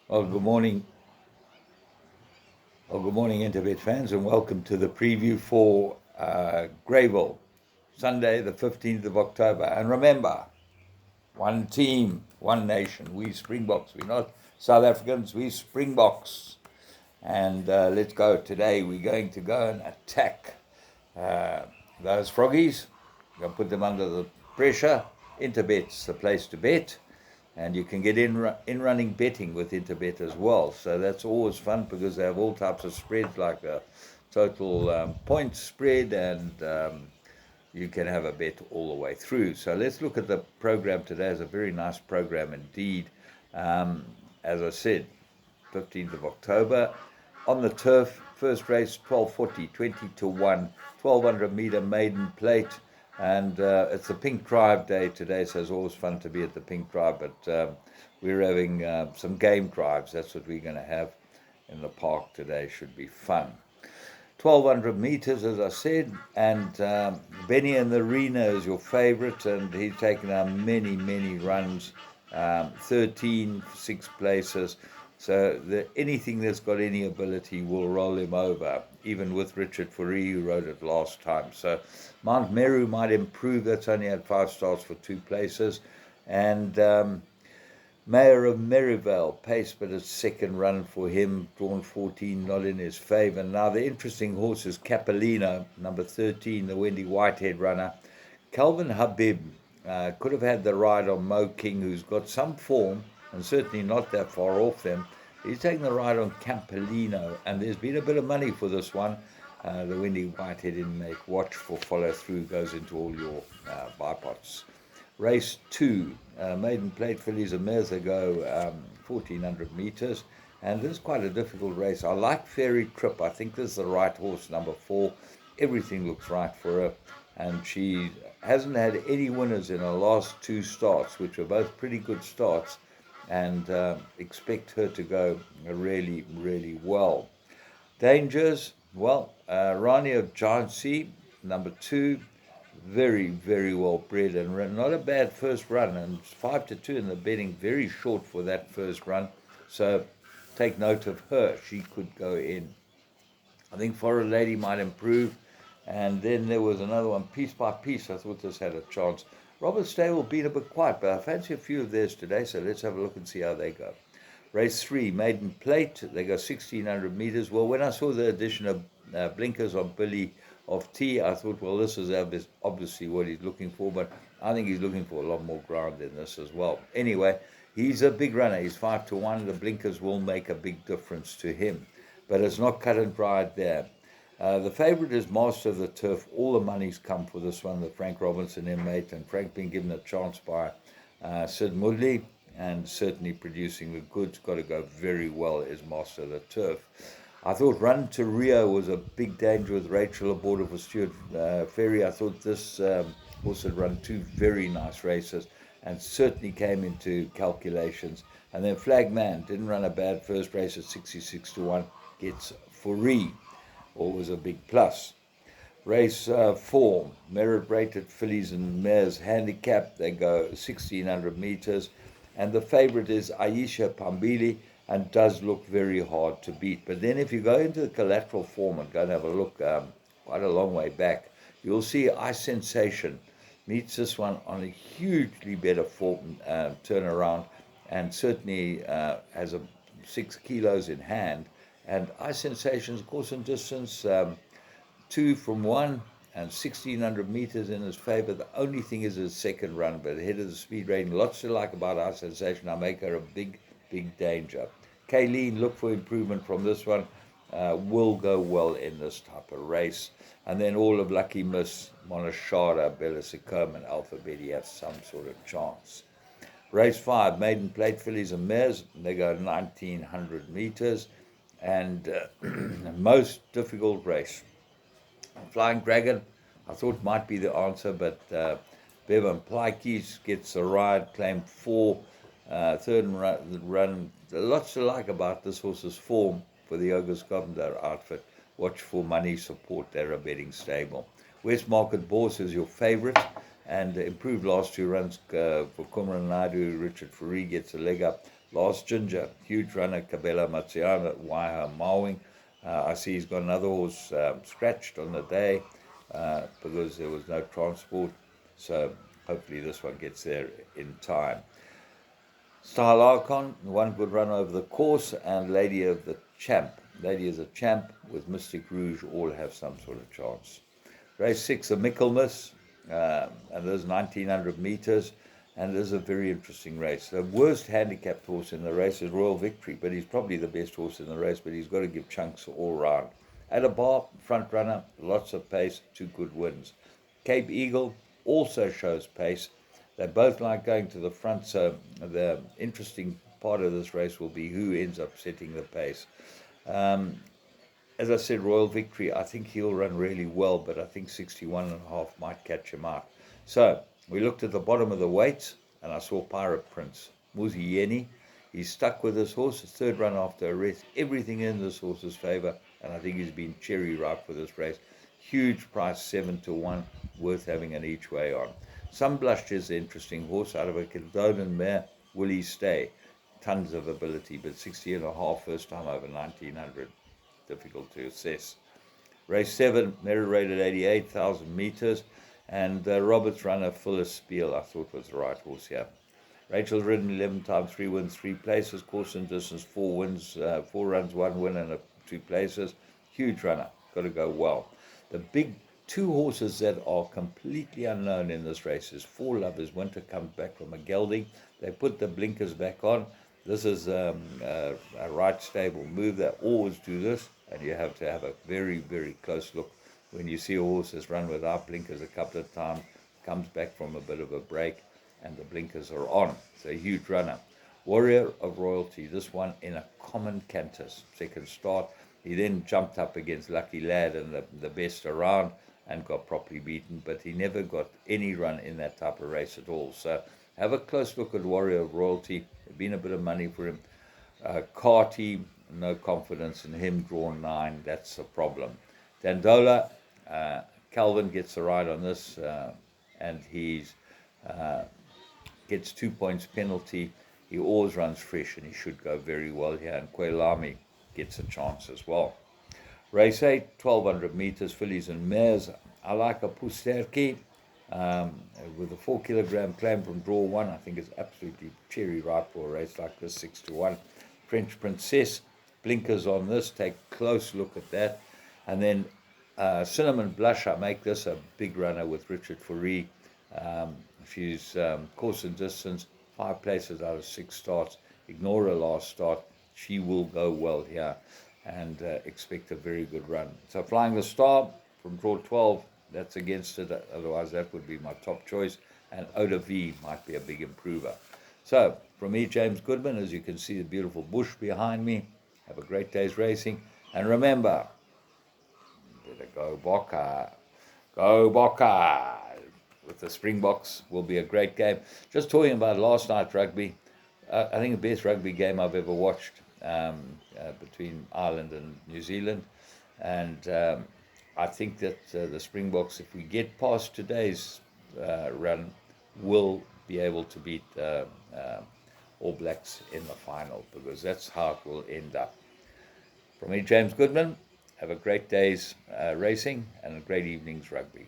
Well, good morning. Well, good morning, Interbet fans, and welcome to the preview for Greyville, Sunday, the 15th of October. And remember, one team, one nation. We Springboks. We're not South Africans. We Springboks. And let's go. Today, we're going to go and attack uh, those froggies. We're going to put them under the pressure. Interbet's the place to bet. And you can get in running betting with Interbet as well. So that's always fun because they have all types of spreads like a total point spread, and you can have a bet all the way through. So let's look at the program today. It's a very nice program indeed. As I said, 15th of October on the turf. First race 12:40, 20 to 1, 1200-meter maiden plate. And it's the Pink Tribe Day today, so it's always fun to be at the Pink Tribe. But we're having some game drives. That's what we're going to have in the park today. Should be fun. 1200 meters, as I said, and Benny in the Arena is your favorite, and he's taken many, many runs, 13, 6 places. So anything that's got any ability will roll him over, even with Richard Fourie, who rode it last time. So Mount Meru might improve. That's only had 5 starts for 2 places. And Mayor of Merivale, pace, but a second run for him, drawn 14, not in his favour. Now, the interesting horse is Capolino, number 13, the Wendy Whitehead runner. Calvin Habib could have had the ride on Mo King, who's got some form, and certainly not that far off them. He's taken the ride on Campolino, and there's been a bit of money for this one. The Wendy Whitehead in make. Watch for follow through, goes into all your bipots. Race 2, maiden plate fillies and mares. They go 1400 meters, and this is quite a difficult race. I like Fairy Trip. I think this is the right horse, number 4. Everything looks right for her, and she hasn't had any winners in her last 2 starts, which were both pretty good starts, and expect her to go really, really well. Dangers, well, Rani of Giant Sea, number 2, very, very well bred and not a bad first run. And 5 to 2 in the betting, very short for that first run. So take note of her. She could go in. I think Foreign Lady might improve. And then there was another one, Piece by Piece. I thought this had a chance. Robert Stable been a bit quiet, but I fancy a few of theirs today. So let's have a look and see how they go. Race 3, maiden plate. They go 1600 meters. Well, when I saw the addition of blinkers on Billy of T, I thought, well, this is obviously what he's looking for, but I think he's looking for a lot more ground in this as well. Anyway, he's a big runner. He's 5 to 1. The blinkers will make a big difference to him, but it's not cut and dried there. The favourite is Master of the Turf. All the money's come for this one, the Frank Robinson inmate, and Frank being given a chance by Sid Mudley, and certainly producing the goods. Got to go very well is Master of the Turf. I thought Run to Rio was a big danger with Rachel aboard for Stuart Ferry. I thought this also had run 2 very nice races and certainly came into calculations. And then Flagman didn't run a bad first race at 66 to 1. Gets Fourie, always a big plus. Race 4, merit-rated fillies and mares handicap. They go 1600 meters. And the favourite is Aisha Pambili, and does look very hard to beat. But then if you go into the collateral form and go and have a look quite a long way back, you'll see Ice Sensation meets this one on a hugely better form turnaround, and certainly has 6 kilos in hand. And Ice Sensation's course and distance, 2 from 1 and 1600 meters in his favour. The only thing is his second run, but ahead of the speed rating. Lots to like about Ice Sensation. I make her a big danger. Kayleen, look for improvement from this one. Will go well in this type of race. And then all of Lucky Miss, Monashara, Bella Sicoma, and Alphabeti have some sort of chance. Race 5, maiden plate fillies and mares. They go 1900 meters. And most difficult race. Flying Dragon, I thought might be the answer, but Bevan Plykies gets the ride, claimed 4, third run. Lots to like about this horse's form for the August Carpenter outfit. Watch for money support. They're a betting stable. West Market Bourse is your favourite. and improved last 2 runs for Kumran Naidu. Richard Fourie gets a leg up. Last Ginger, huge runner, Cabela Matsiana, Waiha Mawing. I see he's got another horse scratched on the day because there was no transport. So hopefully this one gets there in time. Style Archon, one good run over the course, and Lady of the Champ. Lady is a Champ with Mystic Rouge all have some sort of chance. Race 6, a Michaelmas, and there's 1900 meters, and it is a very interesting race. The worst handicapped horse in the race is Royal Victory, but he's probably the best horse in the race, but he's got to give chunks all round. At a bar, front runner, lots of pace, 2 good wins. Cape Eagle also shows pace. They both like going to the front, so the interesting part of this race will be who ends up setting the pace. As I said, Royal Victory, I think he'll run really well, but I think 61.5 might catch him out. So we looked at the bottom of the weights, and I saw Pirate Prince, Muzi Yeni. He's stuck with this horse, his 3rd run after a rest, everything in this horse's favour, and I think he's been cherry ripe for this race. Huge price, 7-1, worth having an each way on. Some Blush is an interesting horse out of a Kildonan mare. Will he stay? Tons of ability, but 60.5 first time over 1900. Difficult to assess. Race 7, merit rated 88,000 meters, and Robert's runner Fuller Spiel I thought was the right horse here. Rachel's ridden 11 times, 3 wins, 3 places. Course and distance, 4 wins, 4 runs, 1 win, and 2 places. Huge runner, got to go well. The big 2 horses that are completely unknown in this race is 4 Lovers. Winter comes back from a gelding. They put the blinkers back on. This is a right stable move. They always do this, and you have to have a very, very close look. When you see a horse that's run without blinkers a couple of times, comes back from a bit of a break, and the blinkers are on. It's a huge runner. Warrior of Royalty, this one in a common cantus. 2nd start. He then jumped up against Lucky Lad and the best around and got properly beaten, but he never got any run in that type of race at all. So have a close look at Warrior of Royalty. There's been a bit of money for him. Carty, no confidence in him, drawn 9. That's a problem. Dandola, Calvin gets the ride on this, and he's gets 2 points penalty. He always runs fresh, and he should go very well here. And Kwelami gets a chance as well. Race 8, 1200 meters, fillies and mares. I like a Pusterki with a 4 kilogram claim from draw 1. I think it's absolutely cherry ripe for a race like this, 6-1. French Princess, blinkers on this, take a close look at that. And then Cinnamon Blush, I make this a big runner with Richard Fourie. She's course and distance, 5 places out of 6 starts. Ignore her last start. She will go well here, and expect a very good run. So Flying the Star from draw 12, that's against it. Otherwise, that would be my top choice. And Oda V might be a big improver. So from me, James Goodman, as you can see the beautiful bush behind me. Have a great day's racing. And remember, go Boca. Go Boca. With the Springboks will be a great game. Just talking about last night's rugby, I think the best rugby game I've ever watched. Between Ireland and New Zealand, and I think that the Springboks, if we get past today's run, will be able to beat All Blacks in the final, because that's how it will end up. From me, James Goodman, have a great day's racing and a great evening's rugby.